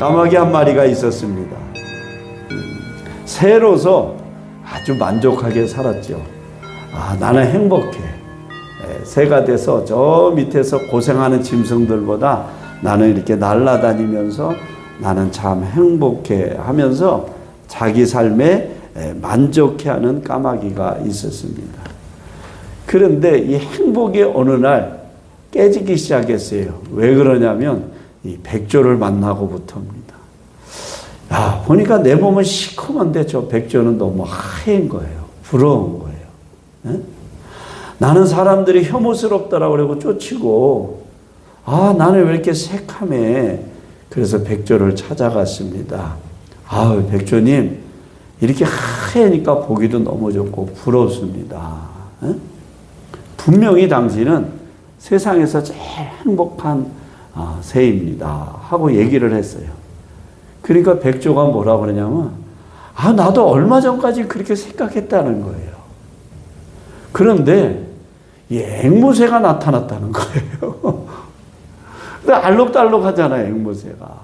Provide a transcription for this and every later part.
까마귀 한 마리가 있었습니다. 새로서 아주 만족하게 살았죠. 나는 행복해. 새가 돼서 저 밑에서 고생하는 짐승들보다 나는 이렇게 날아다니면서 나는 참 행복해 하면서 자기 삶에 만족해하는 까마귀가 있었습니다. 그런데 이 행복이 어느 날 깨지기 시작했어요. 왜 그러냐면 이 백조를 만나고부터입니다. 보니까 내 몸은 시커먼데 저 백조는 너무 하얀 거예요. 부러운 거예요. 네? 나는 사람들이 혐오스럽다라고 그러고 쫓이고 나는 왜 이렇게 새카매. 그래서 백조를 찾아갔습니다. 백조님 이렇게 하얘니까 보기도 너무 좋고 부럽습니다. 네? 분명히 당신은 세상에서 제일 행복한 새입니다 하고 얘기를 했어요. 그러니까 백조가 뭐라 그러냐면 나도 얼마 전까지 그렇게 생각했다는 거예요. 그런데 이 앵무새가 나타났다는 거예요. 근데 알록달록하잖아요, 앵무새가.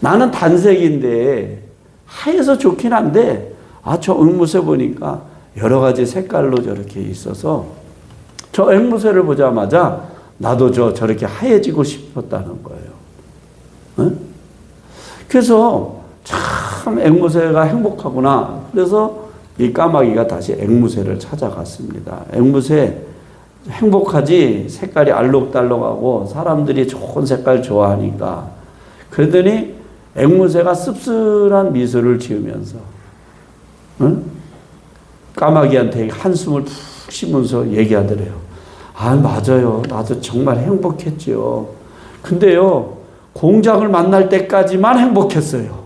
나는 단색인데 하얘서 좋긴 한데 저 앵무새 보니까 여러 가지 색깔로 저렇게 있어서 저 앵무새를 보자마자 나도 저렇게 하얘지고 싶었다는 거예요. 응? 그래서 참 앵무새가 행복하구나. 그래서 이 까마귀가 다시 앵무새를 찾아갔습니다. 앵무새 행복하지? 색깔이 알록달록하고 사람들이 좋은 색깔 좋아하니까. 그러더니 앵무새가 씁쓸한 미소를 지으면서 까마귀한테 한숨을 푹 쉬면서 얘기하더래요. 맞아요. 나도 정말 행복했죠. 근데요, 공작을 만날 때까지만 행복했어요.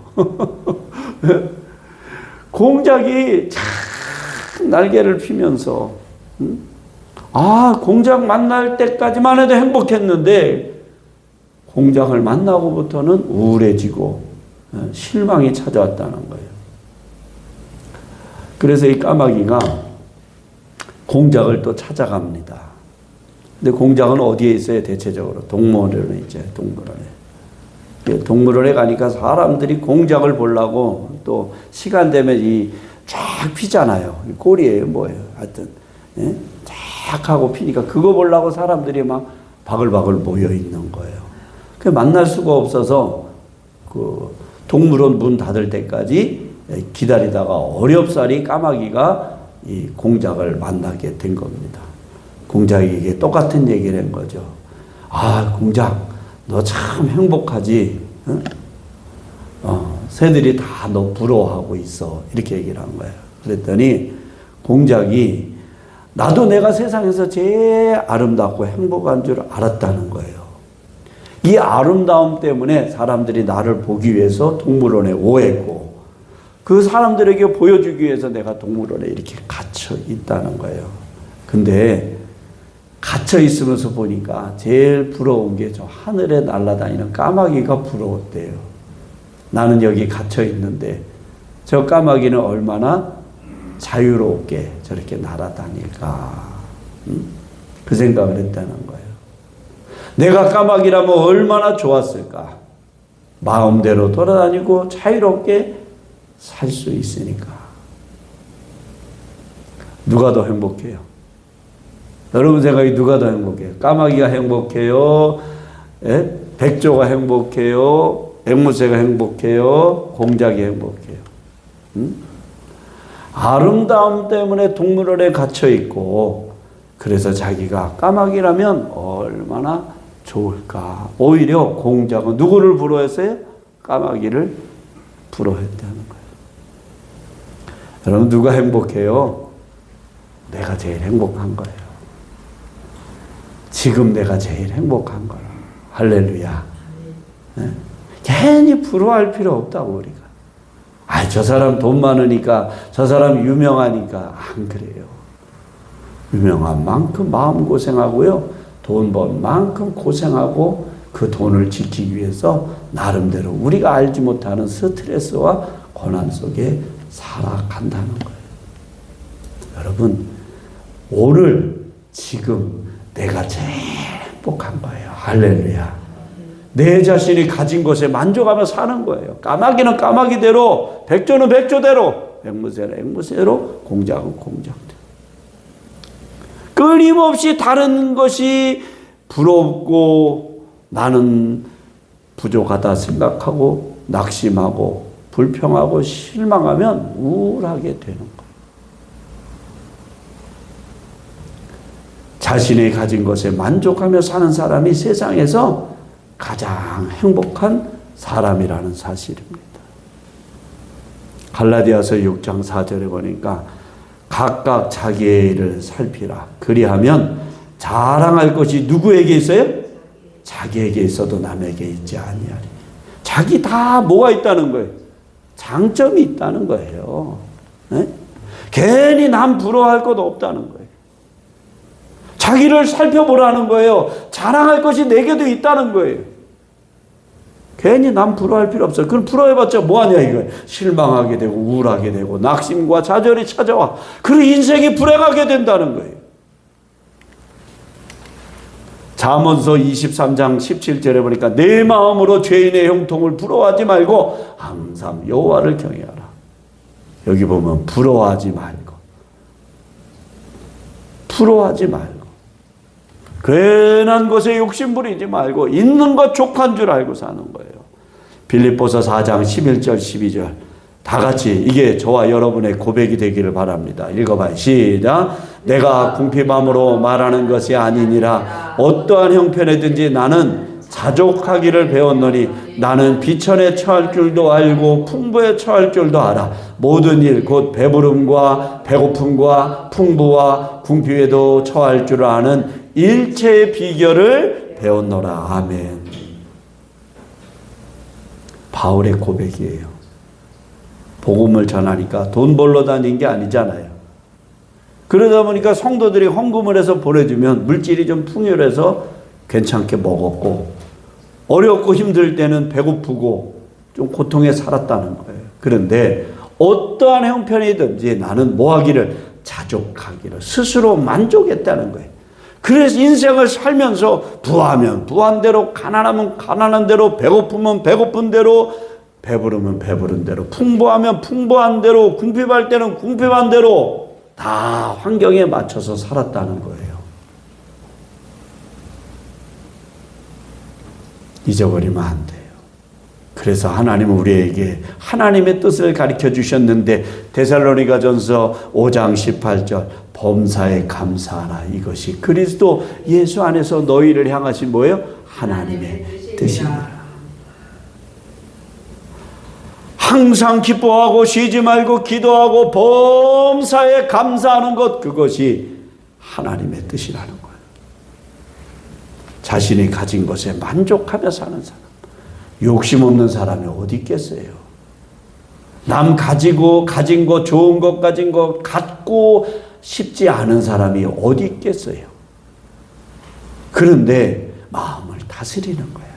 공작이 참 날개를 피면서 공작 만날 때까지만 해도 행복했는데 공작을 만나고부터는 우울해지고 실망이 찾아왔다는 거예요. 그래서 이 까마귀가 공작을 또 찾아갑니다. 근데 공작은 어디에 있어요? 대체적으로 동물원에 있죠. 동물원에. 동물원에 가니까 사람들이 공작을 보려고 또 시간 되면 쫙 피잖아요. 꼬리예요, 뭐예요. 하여튼 쫙 하고 피니까 그거 보려고 사람들이 막 바글바글 모여 있는 거예요. 그 만날 수가 없어서 그 동물원 문 닫을 때까지 기다리다가 어렵사리 까마귀가 이 공작을 만나게 된 겁니다. 공작에게 똑같은 얘기를 한 거죠. 공작, 너 참 행복하지? 응? 새들이 다 너 부러워하고 있어. 이렇게 얘기를 한 거예요. 그랬더니 공작이 나도 내가 세상에서 제일 아름답고 행복한 줄 알았다는 거예요. 이 아름다움 때문에 사람들이 나를 보기 위해서 동물원에 오했고 그 사람들에게 보여주기 위해서 내가 동물원에 이렇게 갇혀 있다는 거예요. 근데 갇혀 있으면서 보니까 제일 부러운 게 저 하늘에 날아다니는 까마귀가 부러웠대요. 나는 여기 갇혀 있는데 저 까마귀는 얼마나 자유롭게 저렇게 날아다닐까. 그 생각을 했다는 거예요. 내가 까마귀라면 얼마나 좋았을까. 마음대로 돌아다니고 자유롭게 살 수 있으니까. 누가 더 행복해요? 여러분 생각에 누가 더 행복해요? 까마귀가 행복해요? 백조가 행복해요? 앵무새가 행복해요? 공작이 행복해요? 아름다움 때문에 동물원에 갇혀 있고 그래서 자기가 까마귀라면 얼마나 좋을까. 오히려 공작은 누구를 부러워했어요? 까마귀를 부러워했다는 거예요. 여러분 누가 행복해요? 내가 제일 행복한 거예요. 지금 내가 제일 행복한 거라. 할렐루야. 네? 괜히 부러워할 필요 없다고 우리가. 저 사람 돈 많으니까 저 사람 유명하니까 안 그래요. 유명한 만큼 마음고생하고요. 돈 번 만큼 고생하고 그 돈을 지키기 위해서 나름대로 우리가 알지 못하는 스트레스와 고난 속에 살아간다는 거예요. 여러분 오늘 지금 내가 제일 행복한 거예요. 할렐루야. 내 자신이 가진 것에 만족하며 사는 거예요. 까마귀는 까마귀대로, 백조는 백조대로, 앵무새는 앵무새로, 공작은 공작대로. 끊임없이 다른 것이 부럽고 나는 부족하다 생각하고 낙심하고 불평하고 실망하면 우울하게 되는 거예요. 자신이 가진 것에 만족하며 사는 사람이 세상에서 가장 행복한 사람이라는 사실입니다. 갈라디아서 6장 4절에 보니까 각각 자기의 일을 살피라. 그리하면 자랑할 것이 누구에게 있어요? 자기에게 있어도 남에게 있지 아니하리. 자기 다 뭐가 있다는 거예요? 장점이 있다는 거예요. 네? 괜히 남 부러워할 것 없다는 거예요. 자기를 살펴보라는 거예요. 자랑할 것이 내게도 있다는 거예요. 괜히 남 부러워할 필요 없어요. 그럼 부러워해봤자 뭐하냐 이거예요. 실망하게 되고 우울하게 되고 낙심과 좌절이 찾아와. 그리고 인생이 불행하게 된다는 거예요. 잠언서 23장 17절에 보니까 내 마음으로 죄인의 형통을 부러워하지 말고 항상 여호와를 경외하라. 여기 보면 부러워하지 말고 괜한 것에 욕심 부리지 말고 있는 것 족한 줄 알고 사는 거예요. 빌립보서 4장 11절 12절 다 같이 이게 저와 여러분의 고백이 되기를 바랍니다. 읽어봐요. 시작. 내가 궁핍함으로 말하는 것이 아니니라. 어떠한 형편에든지 나는 자족하기를 배웠노니 나는 비천에 처할 줄도 알고 풍부에 처할 줄도 알아. 모든 일 곧 배부름과 배고픔과 풍부와 궁핍에도 처할 줄 아는 일체의 비결을 배웠노라. 아멘. 바울의 고백이에요. 복음을 전하니까 돈 벌러 다닌 게 아니잖아요. 그러다 보니까 성도들이 헌금을 해서 보내주면 물질이 좀 풍요해서 괜찮게 먹었고 어렵고 힘들 때는 배고프고 좀 고통에 살았다는 거예요. 그런데 어떠한 형편이든지 나는 뭐 하기를? 자족하기를 스스로 만족했다는 거예요. 그래서 인생을 살면서 부하면 부한 대로, 가난하면 가난한 대로, 배고프면 배고픈 대로, 배부르면 배부른 대로, 풍부하면 풍부한 대로, 궁핍할 때는 궁핍한 대로 다 환경에 맞춰서 살았다는 거예요. 잊어버리면 안 돼요. 그래서 하나님은 우리에게 하나님의 뜻을 가르쳐 주셨는데 데살로니가전서 5장 18절 범사에 감사하라. 이것이 그리스도 예수 안에서 너희를 향하신 뭐예요? 하나님의 뜻이니라. 항상 기뻐하고 쉬지 말고 기도하고 범사에 감사하는 것, 그것이 하나님의 뜻이라는 거예요. 자신이 가진 것에 만족하며 사는 사람, 욕심 없는 사람이 어디 있겠어요? 남 가지고 가진 것, 좋은 것 가진 것 갖고 싶지 않은 사람이 어디 있겠어요? 그런데 마음을 다스리는 거예요.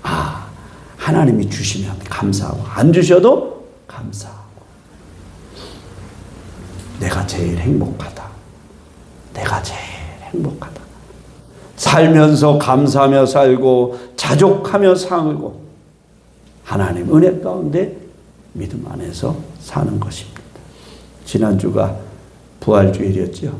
아, 하나님이 주시면 감사하고 안 주셔도 감사하고 내가 제일 행복하다. 내가 제일 행복하다. 살면서 감사하며 살고 자족하며 살고 하나님 은혜 가운데 믿음 안에서 사는 것입니다. 지난주가 부활주일이었죠.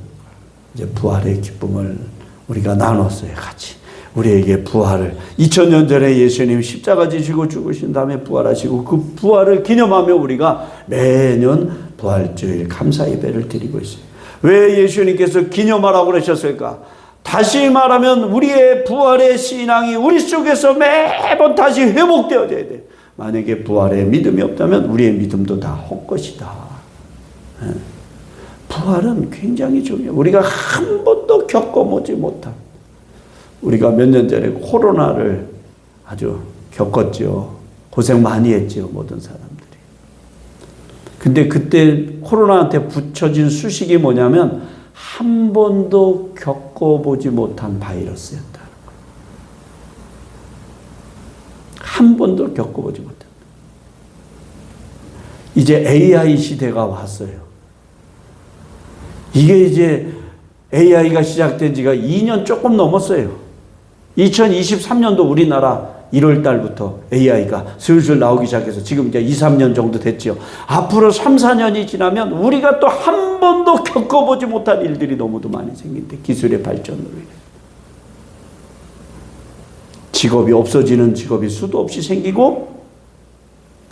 이제 부활의 기쁨을 우리가 나눴어요. 같이. 우리에게 부활을 2000년 전에 예수님 십자가 지시고 죽으신 다음에 부활하시고 그 부활을 기념하며 우리가 매년 부활주일 감사 예배를 드리고 있어요. 왜 예수님께서 기념하라고 그러셨을까? 다시 말하면 우리의 부활의 신앙이 우리 속에서 매번 다시 회복되어져야 돼요. 만약에 부활에 믿음이 없다면 우리의 믿음도 다 헛것이다. 부활은 굉장히 중요해요. 우리가 한 번도 겪어보지 못한, 우리가 몇 년 전에 코로나를 아주 겪었죠. 고생 많이 했죠, 모든 사람들이. 근데 그때 코로나한테 붙여진 수식이 뭐냐면 한 번도 겪어보지 못한 바이러스였다는 거예요. 한 번도 겪어보지 못한. 이제 AI 시대가 왔어요. 이게 이제 AI가 시작된 지가 2년 조금 넘었어요. 2023년도 우리나라 1월 달부터 AI가 슬슬 나오기 시작해서 지금 이제 2, 3년 정도 됐죠. 앞으로 3, 4년이 지나면 우리가 또 한 번도 겪어보지 못한 일들이 너무도 많이 생긴대. 기술의 발전으로 인해. 직업이 없어지는 직업이 수도 없이 생기고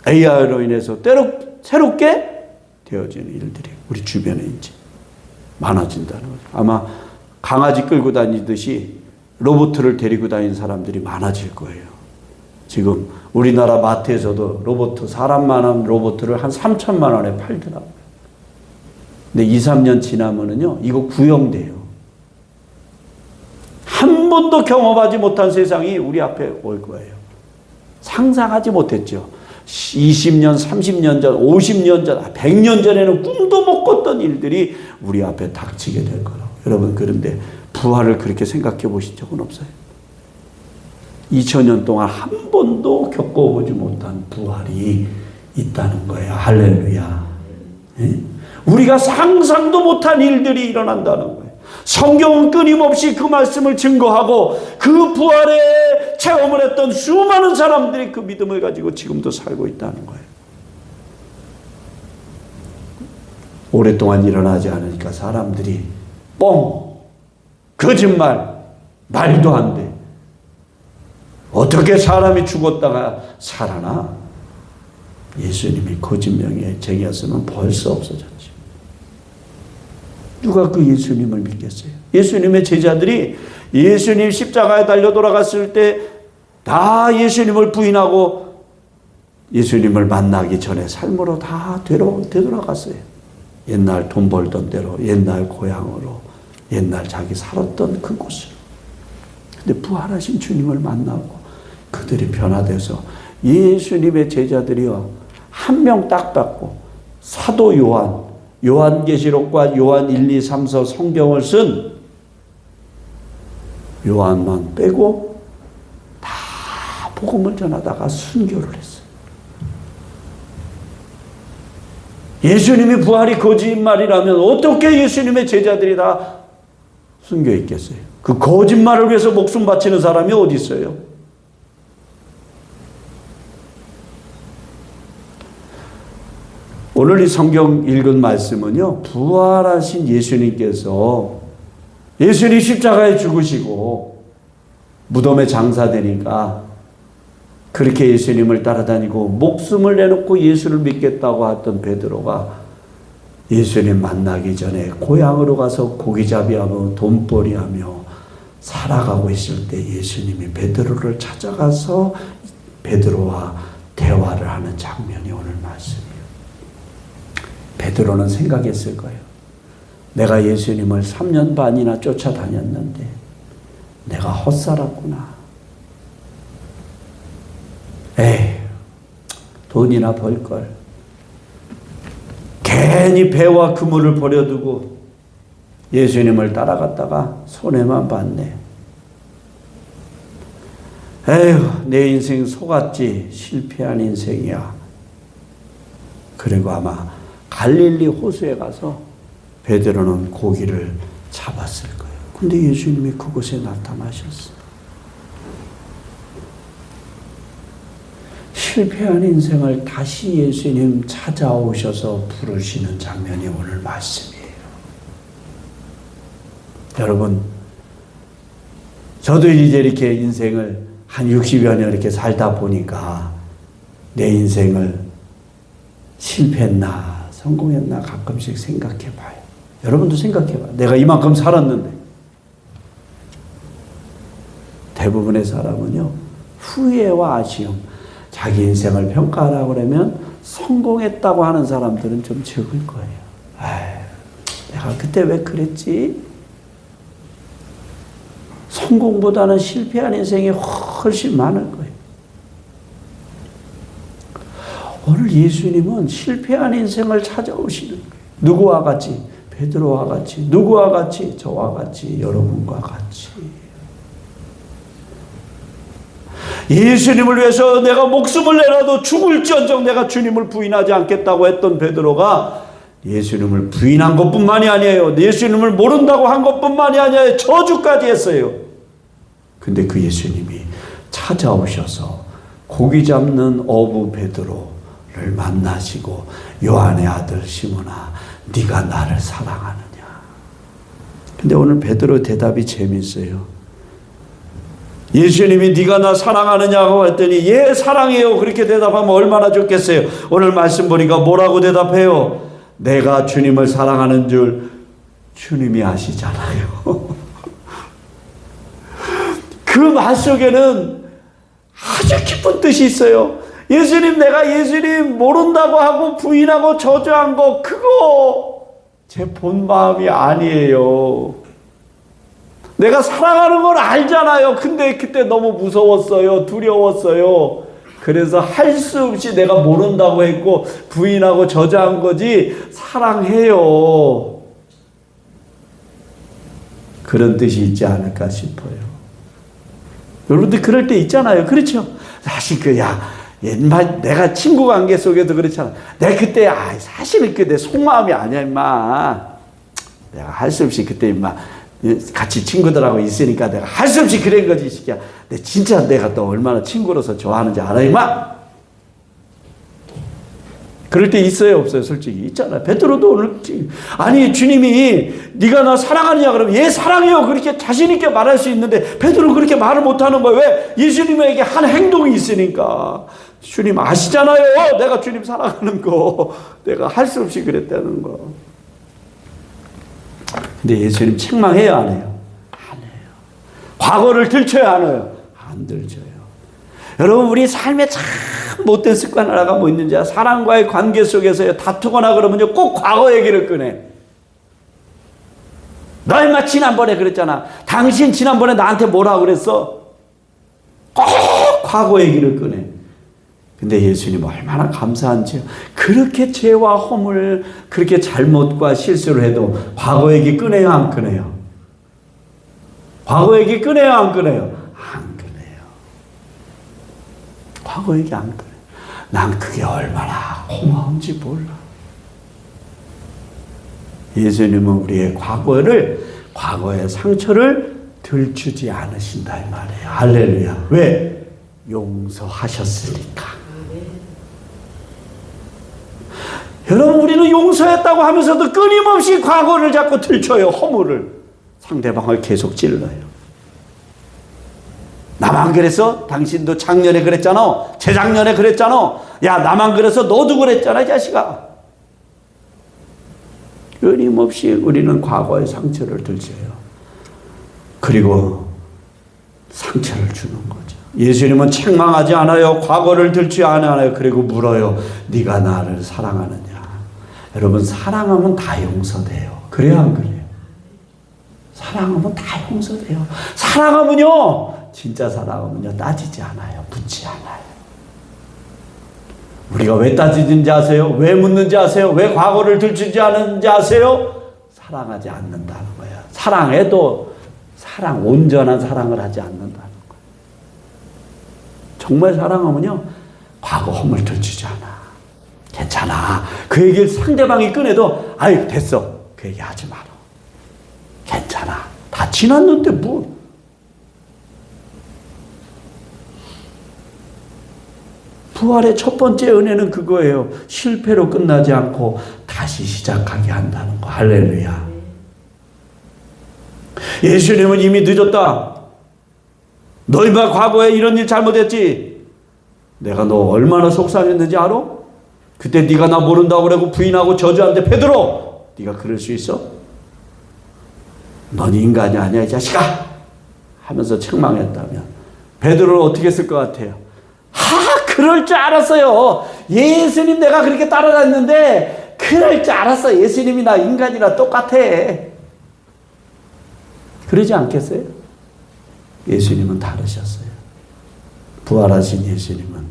AI로 인해서 때로 새롭게 되어지는 일들이 우리 주변에 이제 많아진다는 거죠. 아마 강아지 끌고 다니듯이 로봇을 데리고 다니는 사람들이 많아질 거예요. 지금 우리나라 마트에서도 로봇, 사람만한 로봇을 한 3천만 원에 팔더라고요. 근데 2, 3년 지나면은요, 이거 구형돼요. 한 번도 경험하지 못한 세상이 우리 앞에 올 거예요. 상상하지 못했죠. 20년, 30년 전, 50년 전, 100년 전에는 꿈도 못 꿨던 일들이 우리 앞에 닥치게 될 거라고. 여러분, 그런데 부활을 그렇게 생각해 보신 적은 없어요? 2000년 동안 한 번도 겪어보지 못한 부활이 있다는 거예요. 할렐루야. 예? 우리가 상상도 못한 일들이 일어난다는 거예요. 성경은 끊임없이 그 말씀을 증거하고 그 부활에 체험을 했던 수많은 사람들이 그 믿음을 가지고 지금도 살고 있다는 거예요. 오랫동안 일어나지 않으니까 사람들이 뻥! 거짓말! 말도 안 돼. 어떻게 사람이 죽었다가 살아나? 예수님이 거짓명쟁이였으면 벌써 없어졌지. 누가 그 예수님을 믿겠어요? 예수님의 제자들이 예수님 십자가에 달려 돌아갔을 때 다 예수님을 부인하고 예수님을 만나기 전에 삶으로 다 되돌아갔어요. 옛날 돈 벌던 대로, 옛날 고향으로, 옛날 자기 살았던 그곳으로. 근데 부활하신 주님을 만나고 그들이 변화돼서 예수님의 제자들이요, 한 명 딱 받고 사도 요한계시록과 요한 1, 2, 3서 성경을 쓴 요한만 빼고 다 복음을 전하다가 순교를 했어요. 예수님이 부활이 거짓말이라면 어떻게 예수님의 제자들이 다 순교했겠어요? 그 거짓말을 위해서 목숨 바치는 사람이 어디 있어요? 오늘 이 성경 읽은 말씀은요, 부활하신 예수님께서 예수님 십자가에 죽으시고 무덤에 장사되니까 그렇게 예수님을 따라다니고 목숨을 내놓고 예수를 믿겠다고 했던 베드로가 예수님 만나기 전에 고향으로 가서 고기잡이하고 돈벌이하며 살아가고 있을 때 예수님이 베드로를 찾아가서 베드로와 대화를 하는 장면이 오늘 말씀이에요. 베드로는 생각했을 거예요. 내가 예수님을 3년 반이나 쫓아다녔는데 내가 헛살았구나. 에이, 돈이나 벌걸. 괜히 배와 그물을 버려두고 예수님을 따라갔다가 손해만 봤네. 에휴, 내 인생 속았지. 실패한 인생이야. 그리고 아마 갈릴리 호수에 가서 베드로는 고기를 잡았을 거예요. 근데 예수님이 그곳에 나타나셨어요. 실패한 인생을 다시 예수님 찾아오셔서 부르시는 장면이 오늘 말씀이에요. 여러분, 저도 이제 이렇게 인생을 한 60여 년 이렇게 살다 보니까 내 인생을 실패했나 성공했나 가끔씩 생각해 봐요. 여러분도 생각해 봐요. 내가 이만큼 살았는데. 대부분의 사람은요, 후회와 아쉬움, 자기 인생을 평가하라고 그러면 성공했다고 하는 사람들은 좀 적을 거예요. 아유, 내가 그때 왜 그랬지? 성공보다는 실패한 인생이 훨씬 많을 거예요. 오늘 예수님은 실패한 인생을 찾아오시는 거예요. 누구와 같이? 베드로와 같이. 누구와 같이? 저와 같이. 여러분과 같이. 예수님을 위해서 내가 목숨을 내라도 죽을지언정 내가 주님을 부인하지 않겠다고 했던 베드로가 예수님을 부인한 것뿐만이 아니에요. 예수님을 모른다고 한 것뿐만이 아니에요. 저주까지 했어요. 근데 그 예수님이 찾아오셔서 고기 잡는 어부 베드로를 만나시고 요한의 아들 시몬아 네가 나를 사랑하느냐. 근데 오늘 베드로 대답이 재밌어요. 예수님이 네가 나 사랑하느냐고 했더니 예 사랑해요 그렇게 대답하면 얼마나 좋겠어요. 오늘 말씀 보니까 뭐라고 대답해요? 내가 주님을 사랑하는 줄 주님이 아시잖아요. 그 말 속에는 아주 깊은 뜻이 있어요. 예수님 내가 예수님 모른다고 하고 부인하고 저주한 거 그거 제 본 마음이 아니에요. 내가 사랑하는 걸 알잖아요. 근데 그때 너무 무서웠어요. 두려웠어요. 그래서 할 수 없이 내가 모른다고 했고 부인하고 저주한 거지 사랑해요. 그런 뜻이 있지 않을까 싶어요. 여러분들 그럴 때 있잖아요. 그렇죠? 사실 옛날 내가 친구 관계 속에도 그렇잖아. 내가 그때 사실은 내 속마음이 아니야 임마. 내가 할 수 없이 그때 임마 같이 친구들하고 있으니까 내가 할 수 없이 그런 거지 이 새끼야. 진짜 내가 또 얼마나 친구로서 좋아하는지 알아 임마. 그럴 때 있어요 없어요? 솔직히 있잖아요. 베드로도 오늘 아니 주님이 네가 나 사랑하느냐 그러면 예 사랑해요 그렇게 자신 있게 말할 수 있는데 베드로 그렇게 말을 못하는 거예요. 왜? 예수님에게 한 행동이 있으니까. 주님 아시잖아요. 내가 주님 사랑하는 거. 내가 할 수 없이 그랬다는 거. 근데 예수님 책망해요 안 해요? 안 해요. 과거를 들춰요 안 해요? 안 들춰요. 여러분 우리 삶에 참 못된 습관 하나가 뭐 있는지 사람과의 관계 속에서 다투거나 그러면요 꼭 과거 얘기를 꺼내. 너 임마 지난번에 그랬잖아. 당신 지난번에 나한테 뭐라고 그랬어? 꼭 과거 얘기를 꺼내. 근데 예수님 얼마나 감사한지요. 그렇게 죄와 허물 그렇게 잘못과 실수를 해도 과거 얘기 꺼내요 안 꺼내요? 과거 얘기 꺼내요 안 꺼내요? 안 꺼내요. 과거 얘기 안 꺼내요. 난 그게 얼마나 고마운지 몰라. 예수님은 우리의 과거의 상처를 들추지 않으신다 이 말이에요. 할렐루야. 왜? 용서하셨으니까. 여러분 우리는 용서했다고 하면서도 끊임없이 과거를 자꾸 들춰요. 허물을. 상대방을 계속 찔러요. 나만 그래서 당신도 작년에 그랬잖아. 재작년에 그랬잖아. 야 나만 그래서 너도 그랬잖아 이 자식아. 끊임없이 우리는 과거의 상처를 들쳐요. 그리고 상처를 주는 거죠. 예수님은 책망하지 않아요. 과거를 들지 않아요. 그리고 물어요. 네가 나를 사랑하느냐. 여러분 사랑하면 다 용서돼요. 그래요 안 그래요? 사랑하면 다 용서돼요. 사랑하면요 진짜 사랑하면요 따지지 않아요. 묻지 않아요. 우리가 왜 따지는지 아세요? 왜 묻는지 아세요? 왜 과거를 들추지 않는지 아세요? 사랑하지 않는다는 거예요. 사랑해도 온전한 사랑을 하지 않는다는 거예요. 정말 사랑하면요 과거 허물 들추지 않아. 괜찮아. 그 얘기를 상대방이 꺼내도 아이 됐어. 그 얘기 하지 마라. 괜찮아. 다 지났는데 뭐. 부활의 첫 번째 은혜는 그거예요. 실패로 끝나지 않고 다시 시작하게 한다는 거. 할렐루야. 예수님은 이미 늦었다. 너희가 과거에 이런 일 잘못했지. 내가 너 얼마나 속상했는지 알아? 그때 네가 나 모른다고 그러고 부인하고 저주한데 베드로 네가 그럴 수 있어? 넌 인간이 아니야 이 자식아 하면서 책망했다면 베드로는 어떻게 했을 것 같아요? 그럴 줄 알았어요. 예수님 내가 그렇게 따라다녔는데 그럴 줄 알았어. 예수님이나 인간이나 똑같아. 그러지 않겠어요? 예수님은 다르셨어요. 부활하신 예수님은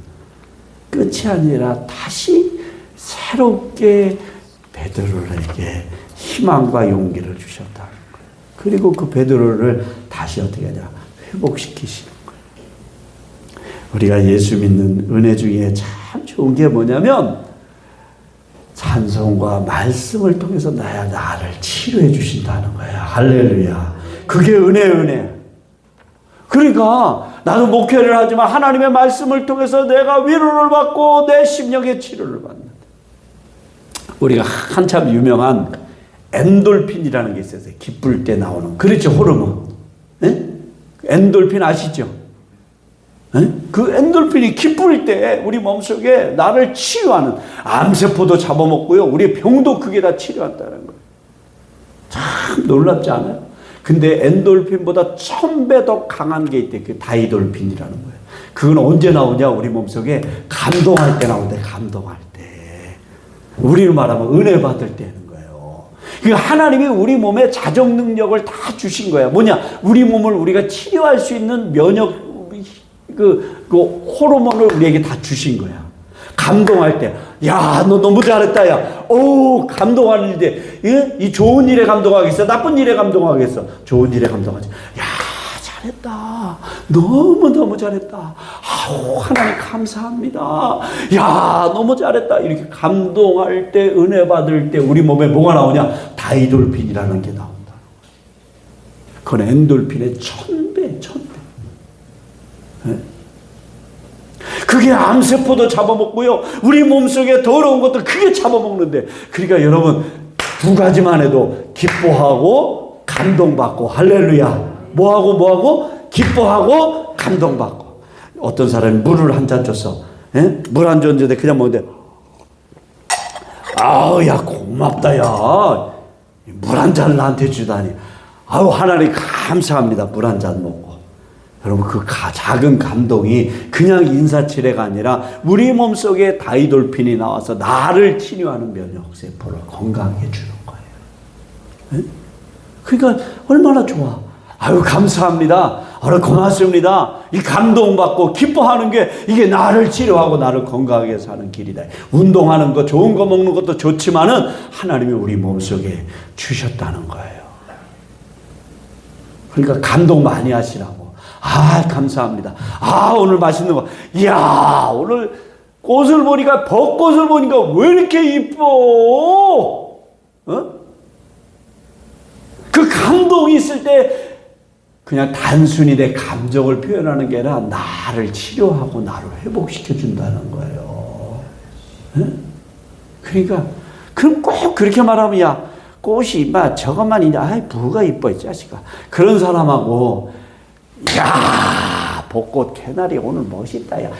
끝이 아니라 다시 새롭게 베드로에게 희망과 용기를 주셨다는 거예요. 그리고 그 베드로를 다시 어떻게 하냐? 회복시키시는 거예요. 우리가 예수 믿는 은혜 중에 참 좋은 게 뭐냐면 찬송과 말씀을 통해서 나를 치료해 주신다는 거예요. 할렐루야. 그게 은혜. 그러니까 나도 목회를 하지만 하나님의 말씀을 통해서 내가 위로를 받고 내 심령의 치료를 받는다. 우리가 한참 유명한 엔돌핀이라는 게 있어요. 기쁠 때 나오는. 그렇죠. 호르몬. 네? 엔돌핀 아시죠? 네? 그 엔돌핀이 기쁠 때 우리 몸속에 나를 치유하는, 암세포도 잡아먹고요. 우리의 병도 그게 다 치료한다는 거예요. 참 놀랍지 않아요? 근데 엔돌핀보다 1000배 더 강한 게 있대. 그 다이돌핀이라는 거예요. 그건 언제 나오냐? 우리 몸속에 감동할 때 나오대. 감동할 때. 우리를 말하면 은혜 받을 때 하는 거예요. 그러니까 하나님이 우리 몸에 자정 능력을 다 주신 거야. 뭐냐? 우리 몸을 우리가 치료할 수 있는 면역 그 호르몬을 우리에게 다 주신 거야. 감동할 때, 야, 너 너무 잘했다, 야. 오, 감동하는 일에, 이 좋은 일에 감동하겠어? 나쁜 일에 감동하겠어? 좋은 일에 감동하지. 야, 잘했다. 너무너무 잘했다. 아우, 하나님 감사합니다. 야, 너무 잘했다. 이렇게 감동할 때, 은혜 받을 때 우리 몸에 뭐가 나오냐? 다이돌핀이라는 게 나온다. 그건 엔돌핀의 1000배. 네? 그게 암세포도 잡아먹고요. 우리 몸속에 더러운 것도 그게 잡아먹는데. 그러니까 여러분, 두 가지만 해도 기뻐하고 감동받고. 할렐루야. 뭐하고? 기뻐하고 감동받고. 어떤 사람이 물을 한 잔 줬어. 물 한 잔 줬는데 그냥 먹는데, 아우, 야, 고맙다, 야. 물 한 잔을 나한테 주다니. 아우, 하나님 감사합니다. 물 한 잔 먹고. 여러분, 그 작은 감동이 그냥 인사치레가 아니라 우리 몸속에 다이돌핀이 나와서 나를 치료하는 면역세포를 건강하게 주는 거예요. 네? 그러니까 얼마나 좋아. 아유, 감사합니다. 아유, 고맙습니다. 이 감동받고 기뻐하는 게 이게 나를 치료하고 나를 건강하게 사는 길이다. 운동하는 거, 좋은 거 먹는 것도 좋지만은 하나님이 우리 몸속에 주셨다는 거예요. 그러니까 감동 많이 하시라고. 아, 감사합니다. 아, 오늘 맛있는 거. 이야, 오늘 꽃을 보니까, 벚꽃을 보니까 왜 이렇게 이뻐? 어? 그 감동이 있을 때 그냥 단순히 내 감정을 표현하는 게 아니라 나를 치료하고 나를 회복시켜 준다는 거예요. 어? 그러니까, 그럼 꼭 그렇게 말하면, 야, 꽃이 임마 저것만 있냐? 아이, 뭐가 이뻐, 이 자식아. 그런 사람하고, 야, 벚꽃 개나리 오늘 멋있다, 야.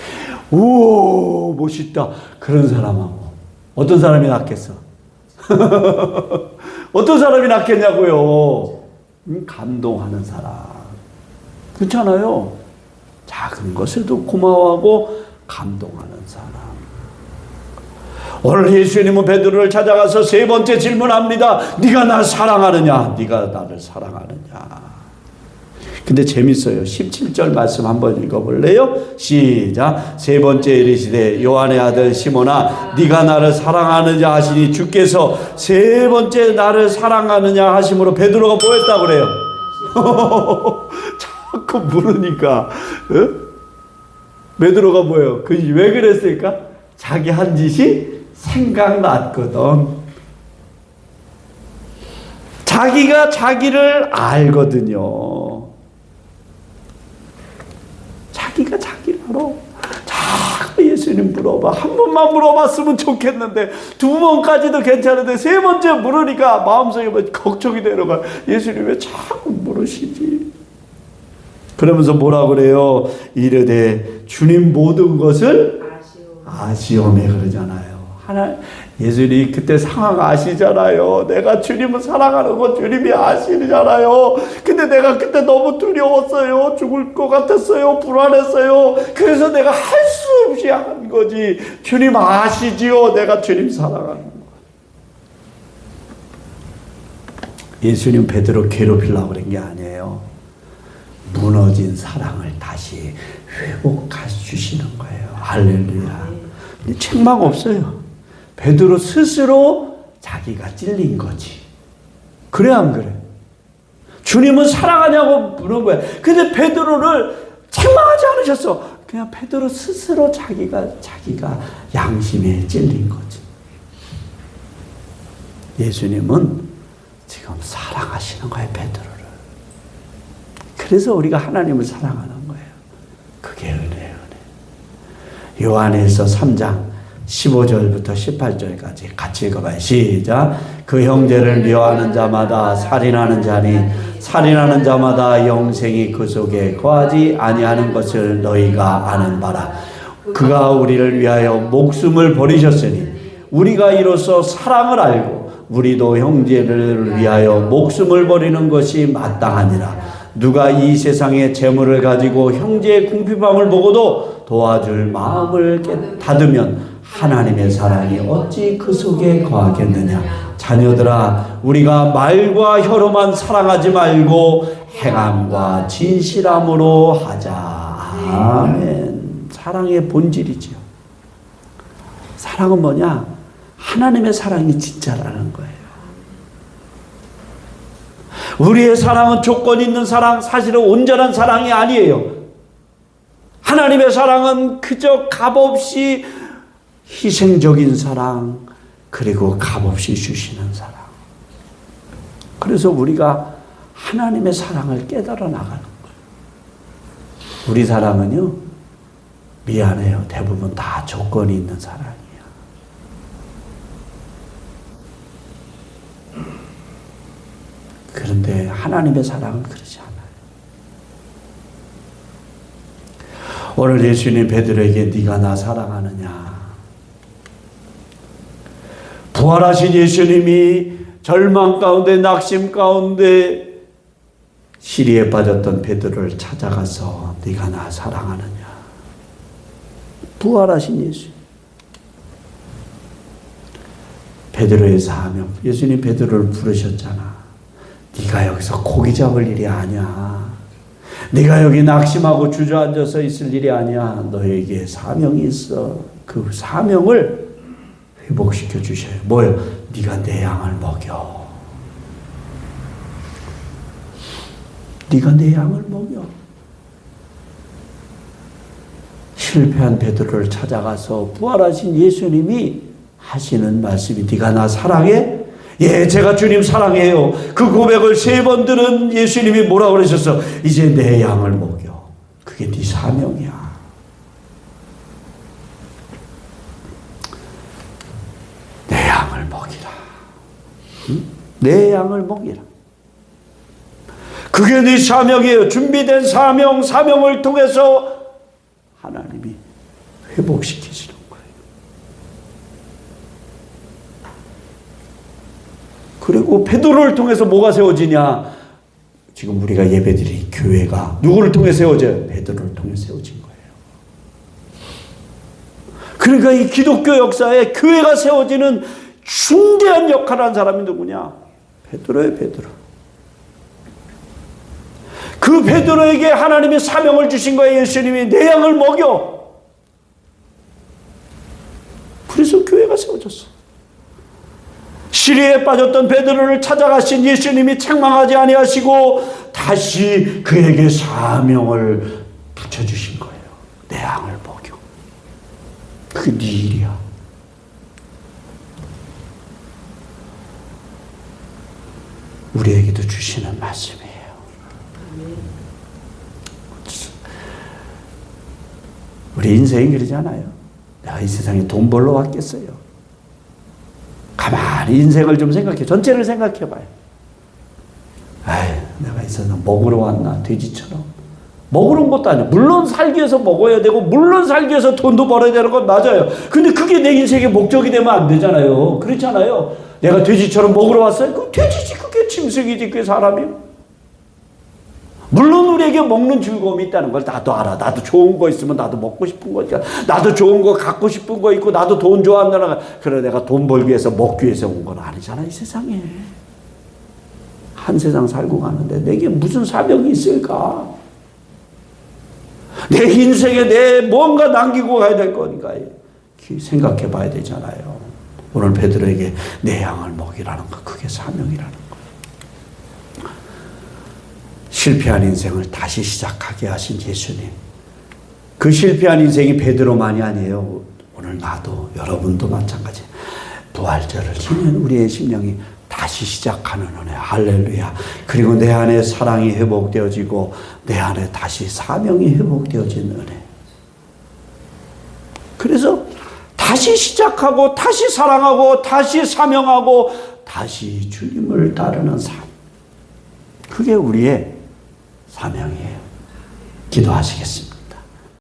오, 멋있다. 그런 사람하고 어떤 사람이 낫겠어? 어떤 사람이 낫겠냐고요? 감동하는 사람. 그렇잖아요. 작은 것에도 고마워하고 감동하는 사람. 오늘 예수님은 베드로를 찾아가서 세 번째 질문합니다. 네가 날 사랑하느냐? 네가 나를 사랑하느냐? 근데 재밌어요. 17절 말씀 한번 읽어볼래요? 시작. 세 번째 이르시되 요한의 아들 시몬아, 네가 나를 사랑하느냐 하시니 주께서 세 번째 나를 사랑하느냐 하심으로 베드로가 뭐 했다고 그래요? 자꾸 물으니까 베드로가 뭐예요? 왜 그랬을까? 자기 한 짓이 생각났거든. 자기가 자기를 알거든요. 자기가 자기를 알아. 자꾸 예수님 물어봐. 한 번만 물어봤으면 좋겠는데 두 번까지도 괜찮은데 세 번째 물으니까 마음속에 뭐 걱정이 되는 거야. 예수님 왜 자꾸 물으시지? 그러면서 뭐라 그래요? 이르되 주님 모든 것을 아시오매 그러잖아요. 예수님이 그때 상황 아시잖아요. 내가 주님을 사랑하는 거 주님이 아시잖아요. 근데 내가 그때 너무 두려웠어요. 죽을 것 같았어요. 불안했어요. 그래서 내가 할 수 없이 한 거지. 주님 아시지요. 내가 주님 사랑하는 거. 예수님 베드로 괴롭히려고 그런 게 아니에요. 무너진 사랑을 다시 회복해 주시는 거예요. 할렐루야. 책망 없어요. 베드로 스스로 자기가 찔린 거지. 그래 안 그래? 주님은 사랑하냐고 물은 거야. 근데 베드로를 책망하지 않으셨어. 그냥 베드로 스스로 자기가 양심에 찔린 거지. 예수님은 지금 사랑하시는 거예요, 베드로를. 그래, 그래서 우리가 하나님을 사랑하는 거예요. 그게 은혜예요. 은혜. 요한일서 3장 15절부터 18절까지 같이 읽어봐요. 시작. 그 형제를 미워하는 자마다 살인하는 자니 살인하는 자마다 영생이 그 속에 거하지 아니하는 것을 너희가 아는 바라. 그가 우리를 위하여 목숨을 버리셨으니 우리가 이로써 사랑을 알고 우리도 형제를 위하여 목숨을 버리는 것이 마땅하니라. 누가 이 세상의 재물을 가지고 형제의 궁핍함을 보고도 도와줄 마음을 닫으면 하나님의 사랑이 어찌 그 속에 거하겠느냐. 자녀들아, 우리가 말과 혀로만 사랑하지 말고 행함과 진실함으로 하자. 아멘. 사랑의 본질이죠. 사랑은 뭐냐? 하나님의 사랑이 진짜라는 거예요. 우리의 사랑은 조건 있는 사랑, 사실은 온전한 사랑이 아니에요. 하나님의 사랑은 그저 값없이 희생적인 사랑, 그리고 값없이 주시는 사랑. 그래서 우리가 하나님의 사랑을 깨달아 나가는 거예요. 우리 사랑은요, 미안해요. 대부분 다 조건이 있는 사랑이에요. 그런데 하나님의 사랑은 그러지 않아요. 오늘 예수님 베드로에게 네가 나 사랑하느냐. 부활하신 예수님이 절망 가운데 낙심 가운데 시리에 빠졌던 베드로를 찾아가서 네가 나 사랑하느냐. 부활하신 예수. 베드로의 사명. 예수님 베드로를 부르셨잖아. 네가 여기서 고기 잡을 일이 아니야. 네가 여기 낙심하고 주저앉아서 있을 일이 아니야. 너에게 사명이 있어. 그 사명을 회복시켜 주셔요. 뭐예요? 네가 내 양을 먹여. 네가 내 양을 먹여. 실패한 베드로를 찾아가서 부활하신 예수님이 하시는 말씀이 네가 나 사랑해? 예, 제가 주님 사랑해요. 그 고백을 3번 들은 예수님이 뭐라고 그러셨어? 이제 내 양을 먹여. 그게 네 사명이야. 내 양을 먹이라. 응? 내 양을 먹이라. 그게 네 사명이에요. 준비된 사명, 사명을 통해서 하나님이 회복시키시는 거예요. 그리고 베드로를 통해서 뭐가 세워지냐? 지금 우리가 예배드린 교회가 누구를 통해 세워져요? 베드로를 통해 세워진 거예요. 그러니까 이 기독교 역사에 교회가 세워지는 중대한 역할을 한 사람이 누구냐? 베드로예요, 베드로. 그 베드로에게 하나님이 사명을 주신 거예요. 예수님이 내 양을 먹여. 그래서 교회가 세워졌어. 시리에 빠졌던 베드로를 찾아가신 예수님이 책망하지 아니하시고 다시 그에게 사명을 붙여주신 거예요. 내 양을 먹여. 그게 네 일이야. 우리에게도 주시는 말씀이에요. 우리 인생이 그러잖아요. 내가 이 세상에 돈 벌러 왔겠어요. 가만히 인생을 좀 생각해. 전체를 생각해 봐요. 아이, 내가 이 세상 먹으러 왔나? 돼지처럼. 먹으러 온 것도 아니야. 물론 살기 위해서 먹어야 되고, 물론 살기 위해서 돈도 벌어야 되는 건 맞아요. 근데 그게 내 인생의 목적이 되면 안 되잖아요. 그렇잖아요. 내가 돼지처럼 먹으러 왔어요? 그 돼지지. 그게 짐승이지. 그게 사람이요. 물론 우리에게 먹는 즐거움이 있다는 걸 나도 알아. 나도 좋은 거 있으면 나도 먹고 싶은 거니까. 나도 좋은 거 갖고 싶은 거 있고 나도 돈 좋아한다는. 그래 내가 돈 벌기 위해서 먹기 위해서 온 건 아니잖아. 이 세상에. 한 세상 살고 가는데 내게 무슨 사명이 있을까? 내 인생에 내 뭔가 남기고 가야 될 거니까 생각해 봐야 되잖아요. 오늘 베드로에게 내 양을 먹이라는 거 그게 사명이라는 거. 실패한 인생을 다시 시작하게 하신 예수님. 그 실패한 인생이 베드로만이 아니에요. 오늘 나도 여러분도 마찬가지. 부활절을 지면 우리의 심령이 다시 시작하는 은혜. 할렐루야. 그리고 내 안에 사랑이 회복되어지고 내 안에 다시 사명이 회복되어지는 은혜. 그래서 다시 시작하고 다시 사랑하고 다시 사명하고 다시 주님을 따르는 삶. 그게 우리의 사명이에요. 기도하시겠습니다.